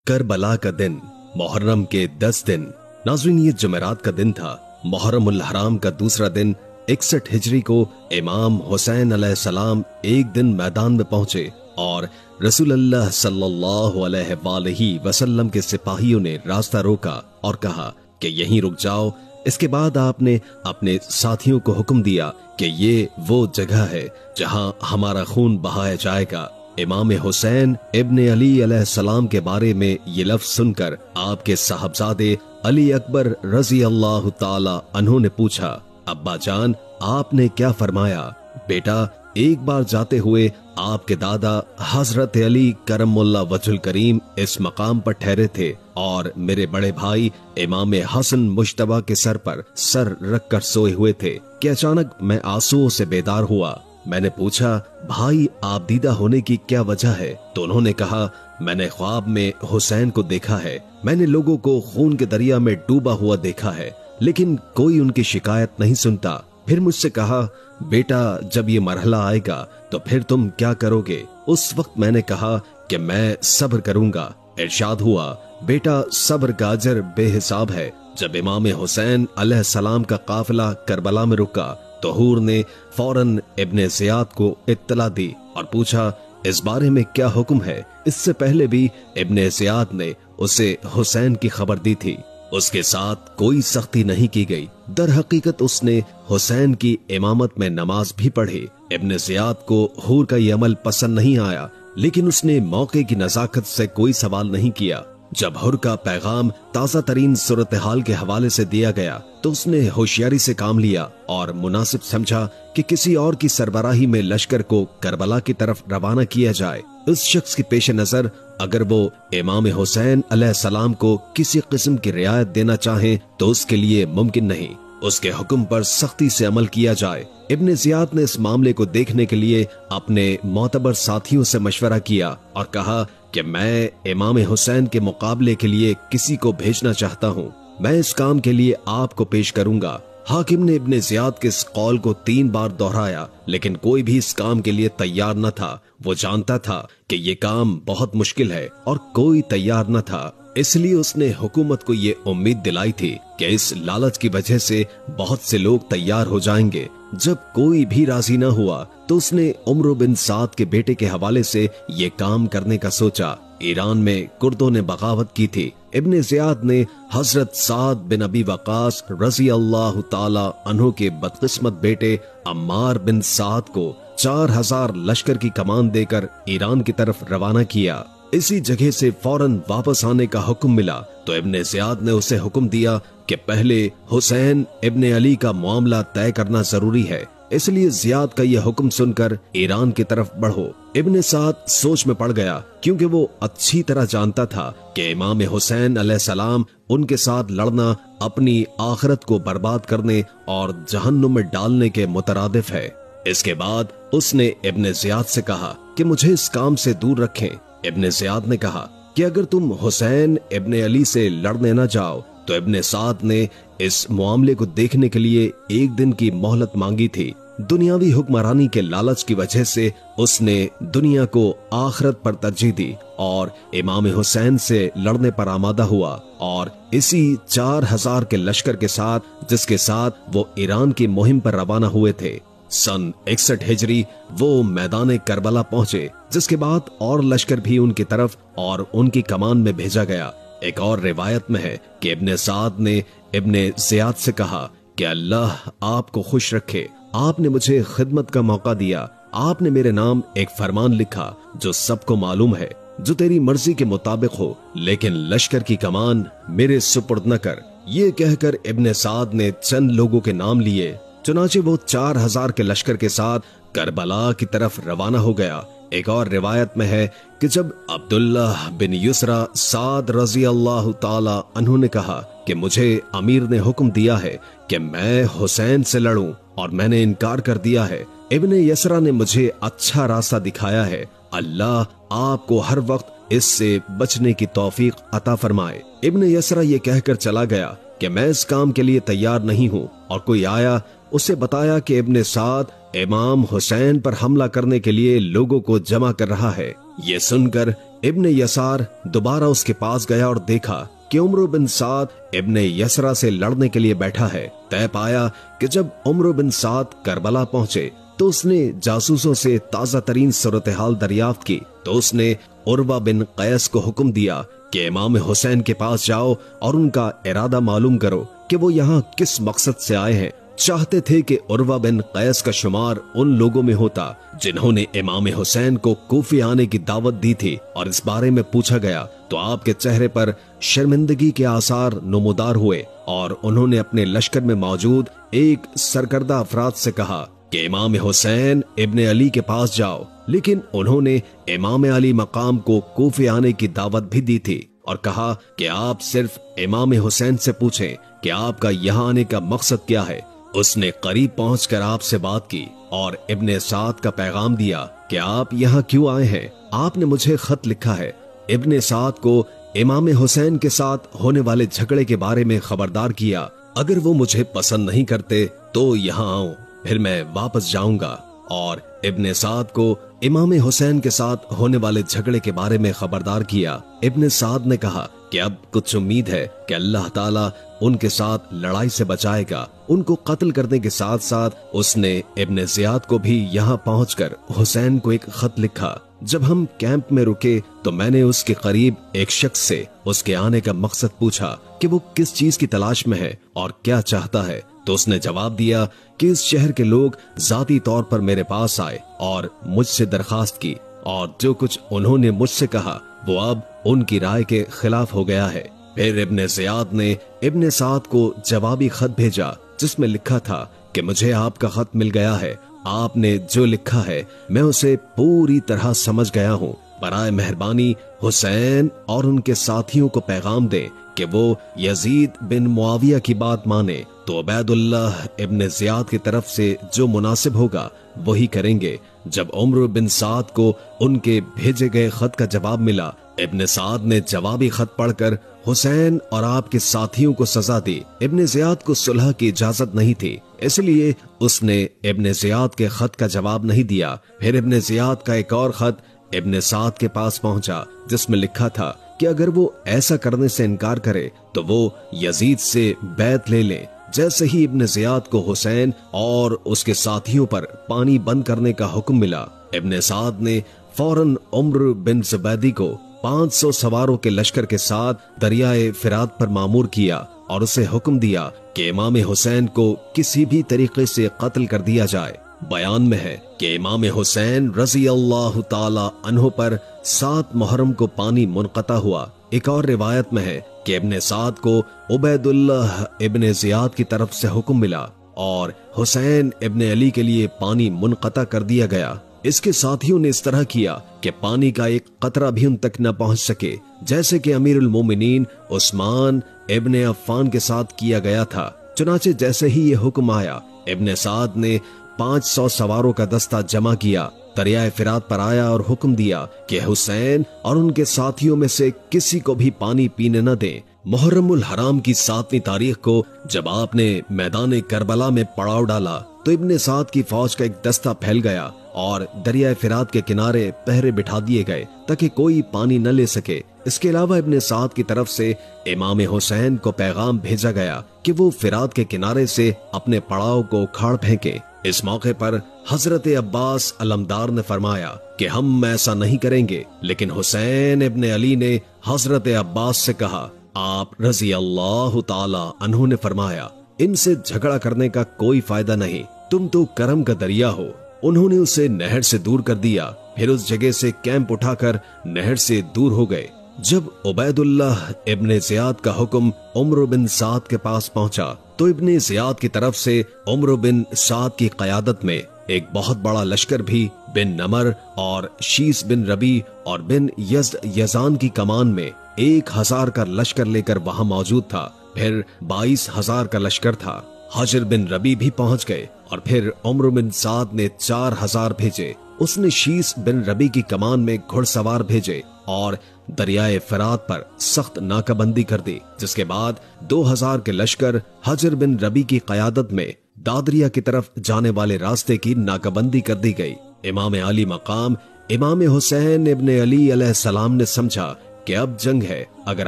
Karbala का दिन, मुहर्रम के 10 दिन। नाज़रीन, ये जुमेरात का दिन था। मुहर्रम उल हराम का दूसरा दिन 61 हिजरी को इमाम हुसैन अलैहिस्सलाम एक दिन मैदान में पहुंचे और रसूलुल्लाह सल्लल्लाहु अलैहि वसल्लम के सिपाहियों ने रास्ता रोका और कहा कि यहीं रुक जाओ। इसके बाद आपने अपने साथियों को हुक्म दिया कि ये वो जगह है जहां हमारा खून बहाया जाएगा। इमाम हुसैन इब्ने अली अलैहिस्सलाम के बारे में ये लफ्ज सुनकर आपके साहबजादे अली अकबर रजी अल्लाह ताला अन्हु ने पूछा, अब्बा जान, आपने क्या फरमाया? बेटा, एक बार जाते हुए आपके दादा हजरत अली करमुल्लाह वजहुल करीम इस मकाम पर ठहरे थे और मेरे बड़े भाई इमाम हसन मुश्तबा के सर पर सर रखकर सोए हुए थे कि अचानक मैं आंसुओं से बेदार हुआ। मैंने पूछा, भाई, आप दीदा होने की क्या वजह है? तो उन्होंने कहा, मैंने ख्वाब में हुसैन को देखा है। मैंने लोगों को खून के दरिया में डूबा हुआ देखा है, लेकिन कोई उनकी शिकायत नहीं सुनता। फिर मुझसे कहा, बेटा, जब ये मरहला आएगा तो फिर तुम क्या करोगे? उस वक्त मैंने कहा कि मैं सब्र करूंगा। इरशाद हुआ, बेटा, सब्र का अजर बेहिसाब है। जब इमाम हुसैन अलैहिस्सलाम का काफिला करबला में रुका तो हूर ने फौरन इब्ने ज़ियाद को इत्तला दी और पूछा, इस बारे में क्या हुक्म है? इससे पहले भी इब्ने ज़ियाद ने उसे हुसैन की खबर दी थी। उसके साथ कोई सख्ती नहीं की गई। दर हकीकत उसने हुसैन की इमामत में नमाज भी पढ़ी। इब्ने ज़ियाद को हूर का ये अमल पसंद नहीं आया, लेकिन उसने मौके की नजाकत से कोई सवाल नहीं किया। जब हुर का पैगाम ताज़ा तरीन सूरत हाल के हवाले से दिया गया तो उसने होशियारी से काम लिया और मुनासिब समझा कि किसी और की सरबराही में लश्कर को करबला की तरफ रवाना किया जाए। उस शख्स के पेश नजर अगर वो इमाम हुसैन अलैहिस्सलाम को किसी किस्म की रियायत देना चाहे तो उसके लिए मुमकिन नहीं। उसके हुक्म पर सख्ती से अमल किया जाए। इब्ने ज़ियाद ने इस मामले को देखने के लिए अपने मोतबर साथियों से मशवरा किया और कहा कि मैं इमाम हुसैन के मुकाबले के लिए किसी को भेजना चाहता हूँ। मैं इस काम के लिए आपको पेश करूंगा। हाकिम ने इब्ने ज़ियाद के इस कौल को 3 बार दोहराया, लेकिन कोई भी इस काम के लिए तैयार न था। वो जानता था कि ये काम बहुत मुश्किल है और कोई तैयार न था। इसलिए उसने हुकूमत को ये उम्मीद दिलाई थी कि इस लालच की वजह से बहुत से लोग तैयार हो जाएंगे। जब कोई भी राजी न हुआ तो उसने उम्र बिन साद के बेटे के हवाले से ये काम करने का सोचा। ईरान में कुर्दों ने बगावत की थी। इब्ने ज़ियाद ने हजरत साद बिन अबी वकास रजी अल्लाह ताला अन्हु के बदकिस्मत बेटे अम्मार बिन साद को 4000 लश्कर की कमान देकर ईरान की तरफ रवाना किया। इसी जगह से फौरन वापस आने का हुक्म मिला तो इब्ने ज़ियाद ने उसे हुक्म दिया कि पहले हुसैन इब्ने अली का मामला तय करना जरूरी है। इसलिए ज़ियाद का यह हुक्म सुनकर ईरान की तरफ बढ़ो। इब्ने साद सोच में पड़ गया, क्योंकि वो अच्छी तरह जानता था कि इमाम हुसैन अलैहिस्सलाम उनके साथ लड़ना अपनी आखिरत को बर्बाद करने और जहन्नुम में डालने के मुतरादिफ है। इसके बाद उसने इब्ने ज़ियाद से कहा कि मुझे इस काम से दूर रखें। इब्ने ज़ियाद ने कहा कि अगर तुम हुसैन इब्ने अली से लड़ने न जाओ तो इब्ने साद ने इस मामले को देखने के लिए 1 दिन की मोहलत मांगी थी। दुनियावी हुक्मरानी के लालच की वजह से उसने दुनिया को आखिरत पर तरजीह दी और इमाम हुसैन से लड़ने पर आमादा हुआ और इसी 4000 के लश्कर के साथ जिसके साथ वो ईरान की मुहिम पर रवाना हुए थे, सन 61 हिजरी वो मैदान करबला पहुंचे, जिसके बाद और लश्कर भी उनकी तरफ और उनकी कमान में भेजा गया। एक और रिवायत में है कि इब्ने साद ने इब्ने ज़ियाद से कहा कि अल्लाह आपको खुश रखे, आपने मुझे खिदमत का मौका दिया। आपने मेरे नाम एक फरमान लिखा जो सबको मालूम है, जो तेरी मर्जी के मुताबिक हो, लेकिन लश्कर की कमान मेरे सुपुर्द न कर। ये कहकर इब्ने साद ने चंद लोगों के नाम लिए। चुनाचे वो 4000 के लश्कर के साथ करबला की तरफ रवाना हो गया। एक और रिवायत में है कि जब अब्दुल्लाह बिन युसरा साद रजी अल्लाह ताला अन्हु ने कहा कि मुझे अमीर ने हुक्म दिया है कि मैं हुसैन से लड़ूं और मैंने इनकार कर दिया है, इब्ने यसरा ने मुझे अच्छा रास्ता दिखाया है, अल्लाह आपको हर वक्त इससे बचने की तौफीक अता फरमाए। इब्ने यसरा ये कहकर चला गया कि मैं इस काम के लिए तैयार नहीं हूँ, और कोई आया, उसे बताया कि इब्ने साद इमाम हुसैन पर हमला करने के लिए लोगों को जमा कर रहा है। ये सुनकर इब्ने यसार दोबारा उसके पास गया और देखा कि उम्र बिन साद इब्ने यसरा से लड़ने के लिए बैठा है। तय पाया कि जब उम्र बिन साद करबला पहुंचे तो उसने जासूसों से ताजा तरीन सूरत हाल दरियाफ्त की। तो उसने उर्वा बिन कैस को हुक्म दिया कि इमाम हुसैन के पास जाओ और उनका इरादा मालूम करो कि वो यहाँ किस मकसद से आए हैं। चाहते थे कि उर्वा बिन कैस का शुमार उन लोगों में होता जिन्होंने इमाम हुसैन को कूफे आने की दावत दी थी, और इस बारे में पूछा गया तो आपके चेहरे पर शर्मिंदगी के आसार नुमदार हुए और उन्होंने अपने लश्कर में मौजूद एक सरकर्दा अफराद से कहा कि इमाम हुसैन इब्ने अली के पास जाओ। लेकिन उन्होंने इमाम अली मकाम को कूफे आने की दावत भी दी थी और कहा कि आप सिर्फ इमाम हुसैन से पूछें कि आपका यहाँ आने का मकसद क्या है। उसने करीब पहुंचकर आपसे बात की और इब्ने साद का पैगाम दिया कि आप यहाँ क्यों आए हैं। आपने मुझे खत लिखा है। इब्ने साद को इमाम हुसैन के साथ होने वाले झगड़े के बारे में खबरदार किया। अगर वो मुझे पसंद नहीं करते तो यहाँ आऊं, फिर मैं वापस जाऊंगा। और इब्ने साद को इमाम हुसैन के साथ होने वाले झगड़े के बारे में खबरदार किया। इब्ने साद ने कहा कि अब कुछ उम्मीद है कि अल्लाह ताला उनके साथ लड़ाई से बचाएगा। उनको कत्ल करने के साथ साथ उसने इब्ने ज़ियाद को भी यहाँ पहुंचकर हुसैन को एक खत लिखा। जब हम कैंप में रुके तो मैंने उसके करीब एक शख्स से उसके आने का मकसद पूछा कि वो किस चीज की तलाश में है और क्या चाहता है। तो उसने जवाब दिया कि इस शहर के लोग जाती तौर पर मेरे पास आए और मुझसे दरखास्त की, और जो कुछ उन्होंने मुझसे कहा वो अब उनकी राय के खिलाफ हो गया है। फिर इब्ने ज़ियाद ने इब्ने साद को जवाबी खत भेजा जिसमें लिखा था कि मुझे आपका खत मिल गया है। आपने जो लिखा है मैं उसे पूरी तरह समझ गया हूँ। बराए मेहरबानी हुसैन और उनके साथियों को पैगाम दें कि वो यजीद बिन मुआविया की बात माने तो उबैदुल्लाह इब्ने ज़ियाद की तरफ से जो मुनासिब होगा वही करेंगे। जब उम्र बिन साद को उनके भेजे गए खत का जवाब मिला, इब्ने साद ने जवाबी खत पढ़कर हुसैन और आपके साथियों को सजा दी। इब्ने ज़ियाद को सुलह की इजाजत नहीं थी, इसलिए उसने इब्ने ज़ियाद के खत का जवाब नहीं दिया। फिर इब्ने ज़ियाद का एक और खत इब्ने साद के पास पहुंचा जिसमें लिखा था कि अगर वो ऐसा करने से इनकार करे तो वो यजीद से बैत ले ले। जैसे ही इब्ने ज़ियाद को हुसैन और उसके साथियों पर पानी बंद करने का हुक्म मिला, इब्ने साद ने फौरन उम्र बिन ज़ुबैदी को 500 सवारों के लश्कर के साथ दरियाए फिरात पर मामूर किया और उसे हुक्म दिया कि इमाम हुसैन को किसी भी तरीके से कत्ल कर दिया जाए। बयान में है कि इमाम हुसैन रज़ी अल्लाह ताला अन्हु पर 7 मुहर्रम को पानी मुनक़ता हुआ। एक और रिवायत में है कि इब्ने साद को उबैदुल्लाह इब्ने ज़ियाद की तरफ से हुक्म मिला और हुसैन इब्ने अली के लिए पानी मुनक़ता कर दिया गया। इसके साथियों ने इस तरह किया कि पानी का एक कतरा भी उन तक न पहुंच सके, जैसे कि अमीरुल मोमिनीन उस्मान इब्ने अफ़्फ़ान के साथ किया गया था। चुनाचे जैसे ही ये हुक्म आया, इब्ने साद ने 500 सवारों का दस्ता जमा किया, दरियाए फिरात पर आया और हुक्म दिया कि हुसैन और उनके साथियों में से किसी को भी पानी पीने न दें। मुहर्रमुल हराम की 7वीं तारीख को जब आपने मैदान करबला में पड़ाव डाला तो इब्ने साद की फौज का एक दस्ता फैल गया और दरियाए फिरात के किनारे पहरे बिठा दिए गए ताकि कोई पानी न ले सके। इसके अलावा इब्ने साद की तरफ से इमाम हुसैन को पैगाम भेजा गया कि वो फिरात के किनारे से अपने पड़ाव को उखाड़ फेंके। इस मौके पर हजरत अब्बास अलमदार ने फरमाया कि हम ऐसा नहीं करेंगे, लेकिन हुसैन इब्ने अली ने हजरत अब्बास से कहा। आप रज़ी अल्लाह ताला अन्हु ने फरमाया, इनसे झगड़ा करने का कोई फायदा नहीं, तुम तो करम का दरिया हो। उन्होंने उसे नहर से दूर कर दिया, फिर उस जगह से कैंप उठाकर नहर से दूर हो गए। जब उबैदुल्लाह इब्ने ज़ियाद का हुक्म उम्र बिन साद के पास पहुंचा तो इब्ने ज़ियाद की तरफ से उम्र बिन साद की क़यादत में एक बहुत बड़ा लश्कर भी बिन नमर और शीस बिन रबी और बिन यज़ान की कमान में 1000 का लश्कर लेकर वहां मौजूद था। फिर 22,000 का लश्कर था। हजर बिन रबी भी पहुंच गए और फिर उम्र बिन साद ने 4000 भेजे। उसने शीस बिन रबी की कमान में घुड़सवार भेजे और दरियाए फरात पर सख्त नाकाबंदी कर दी, जिसके बाद 2000 के लश्कर हजर बिन रबी की क़यादत में दादरिया की तरफ जाने वाले रास्ते की नाकाबंदी कर दी गई। इमाम अली मकाम इमाम हुसैन इब्ने अली अलैहिस्सलाम ने समझा कि अब जंग है, अगर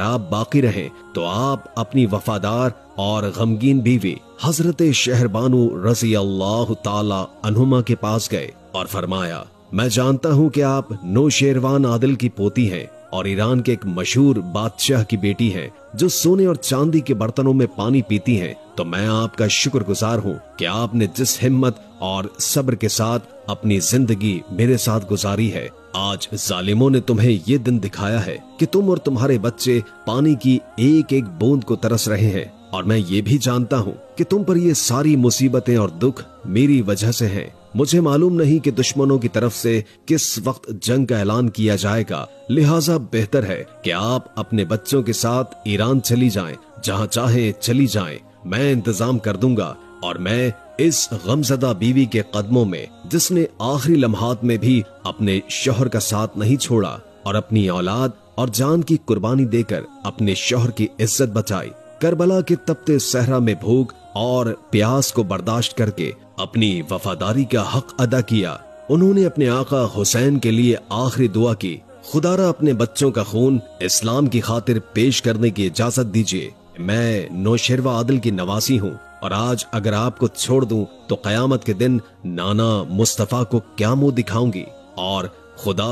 आप बाकी रहें तो आप अपनी वफादार और गमगीन बीवी हजरत शहरबानु रजी अल्लाह ताला अन्हुमा के पास गए और फरमाया, मैं जानता हूँ कि आप नौशेरवान आदिल की पोती हैं और ईरान के एक मशहूर बादशाह की बेटी हैं जो सोने और चांदी के बर्तनों में पानी पीती हैं, तो मैं आपका शुक्रगुजार हूँ कि आपने जिस हिम्मत और सब्र के साथ अपनी जिंदगी मेरे साथ गुजारी है। आज जालिमों ने तुम्हें ये दिन दिखाया है कि तुम और तुम्हारे बच्चे पानी की एक एक बूंद को तरस रहे हैं, और मैं ये भी जानता हूँ कि तुम पर ये सारी मुसीबतें और दुख मेरी वजह से हैं। मुझे मालूम नहीं कि दुश्मनों की तरफ से किस वक्त जंग का ऐलान किया जाएगा, लिहाजा बेहतर है कि आप अपने बच्चों के साथ ईरान चली जाएं, जहां चाहे चली जाएं, मैं इंतजाम कर दूंगा। और मैं इस गमज़दा बीवी के कदमों में, जिसने आखिरी लम्हात में भी अपने शौहर का साथ नहीं छोड़ा और अपनी औलाद और जान की कुर्बानी देकर अपने शौहर की इज्जत बचाई, करबला के तपते सहरा में भूख और प्यास को बर्दाश्त करके अपनी वफादारी का हक अदा किया। उन्होंने अपने आका हुसैन के लिए आखिरी दुआ की, खुदारा अपने बच्चों का खून इस्लाम की खातिर पेश करने की इजाजत दीजिए। मैं नौशेरवा आदिल की नवासी हूँ, और आज अगर आपको छोड़ दूं तो कयामत के दिन नाना मुस्तफा को क्या मुंह दिखाऊंगी और खुदा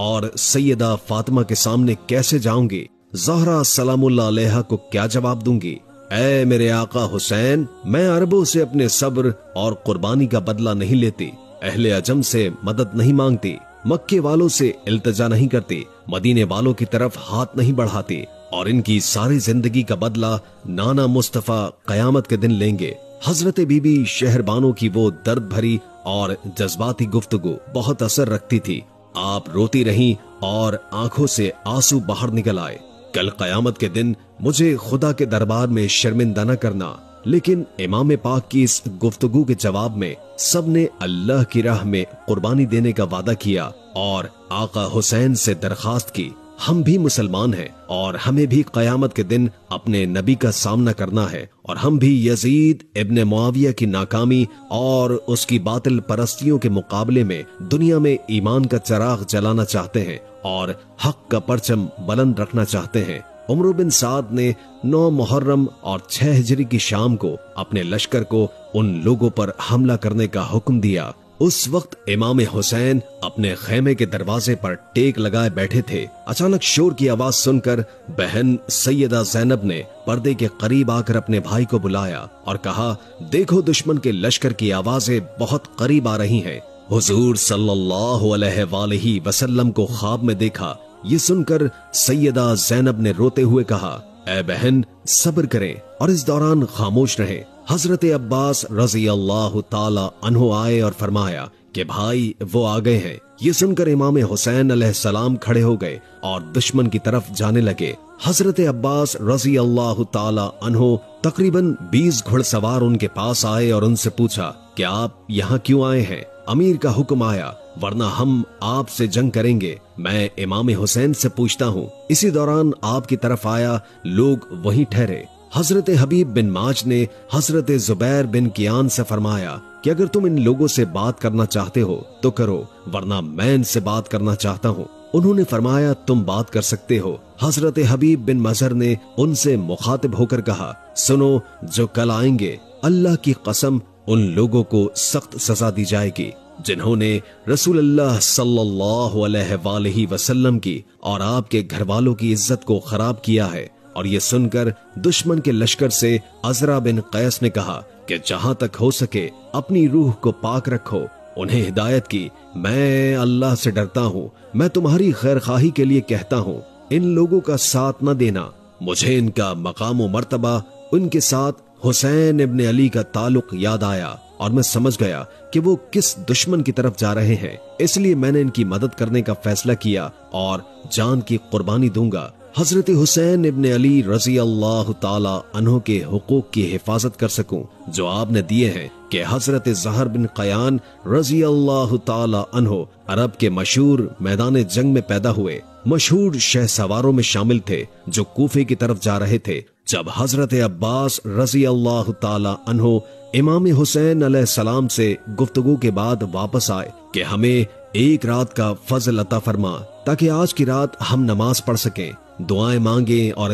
और सैयदा फातिमा के सामने कैसे जाऊंगी? ज़हरा सलामुल्लाह अलैहा को क्या जवाब दूंगी? ऐ मेरे आका हुसैन, मैं अरबों से अपने सब्र और कुर्बानी का बदला नहीं लेती, अहले अजम से मदद नहीं मांगती, मक्के वालों से इल्तिजा नहीं करती, मदीने वालों की तरफ हाथ नहीं बढ़ाती, और इनकी सारी जिंदगी का बदला नाना मुस्तफा कयामत के दिन लेंगे। हजरत बीबी शहरबानो की वो दर्द भरी और जज्बाती गुफ्तगू बहुत असर रखती थी। आप रोती रहीं और आंखों से आंसू बाहर निकल आए। कल कयामत के दिन मुझे खुदा के दरबार में शर्मिंदा न करना। लेकिन इमाम पाक की इस गुफ्तगू के जवाब में सबने अल्लाह की राह में कुर्बानी देने का वादा किया और आका हुसैन से दरखास्त की, हम भी मुसलमान हैं और हमें भी कयामत के दिन अपने नबी का सामना करना है, और हम भी यजीद इब्ने मुआविया की नाकामी और उसकी बातिल परस्तियों के मुकाबले में दुनिया में ईमान का चिराग जलाना चाहते हैं और हक का परचम बुलंद रखना चाहते हैं। उमर बिन साद ने 9 मुहर्रम और 6 हिजरी की शाम को अपने लश्कर को उन लोगों पर हमला करने का हुक्म दिया। उस वक्त इमाम हुसैन अपने खेमे के दरवाजे पर टेक लगाए बैठे थे। अचानक शोर की आवाज सुनकर बहन सैयदा ज़ैनब ने पर्दे के करीब आकर अपने भाई को बुलाया और कहा, देखो दुश्मन के लश्कर की आवाजें बहुत करीब आ रही हैं। हुजूर सल्लल्लाहु अलैहि वसल्लम को ख्वाब में देखा। ये सुनकर सैयदा ज़ैनब ने रोते हुए कहा, ऐ बहन सब्र करें और इस दौरान खामोश रहें। हजरत अब्बास रजी अल्लाह ताला अन्हु आए और फरमाया कि भाई वो आ गए हैं। ये सुनकर इमाम हुसैन अलैहिस्सलाम खड़े हो गए और दुश्मन की तरफ जाने लगे। हजरत अब्बास रजी अल्लाह ताला अन्हु तकरीबन 20 घुड़सवार उनके पास आए और उनसे पूछा कि आप यहाँ क्यों आए हैं? अमीर का हुक्म आया, वरना हम आपसे जंग करेंगे। मैं इमाम हुसैन से पूछता हूँ। इसी दौरान आपकी तरफ आया, लोग वहीं ठहरे। हजरत हबीब बिन माज ने हजरत जुबैर बिन कियान से फरमाया कि अगर तुम इन लोगों से बात करना चाहते हो तो करो, वरना मैं इनसे बात करना चाहता हूँ। उन्होंने फरमाया, तुम बात कर सकते हो। हजरत हबीब बिन मजहर ने उनसे मुखातिब होकर कहा, सुनो, जो कल आएंगे अल्लाह की कसम उन लोगों को सख्त सजा दी जाएगी जिन्होंने रसूलुल्लाह सल्लल्लाहु अलैहि वसल्लम की और आपके घर वालों की इज्जत को खराब किया है। और ये सुनकर दुश्मन के लश्कर से अजरा बिन कैस ने कहा कि जहां तक हो सके अपनी रूह को पाक रखो। उन्हें हिदायत की, मैं अल्लाह से डरता हूँ, मैं तुम्हारी खैरखाही के लिए कहता हूँ, इन लोगों का साथ न देना। मुझे इनका मकाम व मर्तबा, उनके साथ हुसैन इब्ने अली का ताल्लुक याद आया और मैं समझ गया कि वो किस दुश्मन की तरफ जा रहे हैं। इसलिए मैंने इनकी मदद करने का फैसला किया और जान की कुर्बानी दूंगा। हजरत हुसैन इब्ने अली रजी अल्लाह ताला अन्हु के हुकूक की हिफाजत कर सकूं जो आपने दिए हैं कि हजरत ज़हर बिन क़यान रजी अल्लाह ताला अन्हु अरब के मशहूर मैदान जंग में पैदा हुए। مشہور شہ سواروں میں شامل تھے جو کوفے کی طرف جا رہے تھے۔ جب حضرت عباس رضی اللہ تعالی عنہ امام حسین علیہ السلام سے گفتگو کے بعد واپس آئے کہ ہمیں ایک رات کا فضل عطا فرما تاکہ آج کی رات ہم نماز پڑھ سکیں، دعائیں مانگیں اور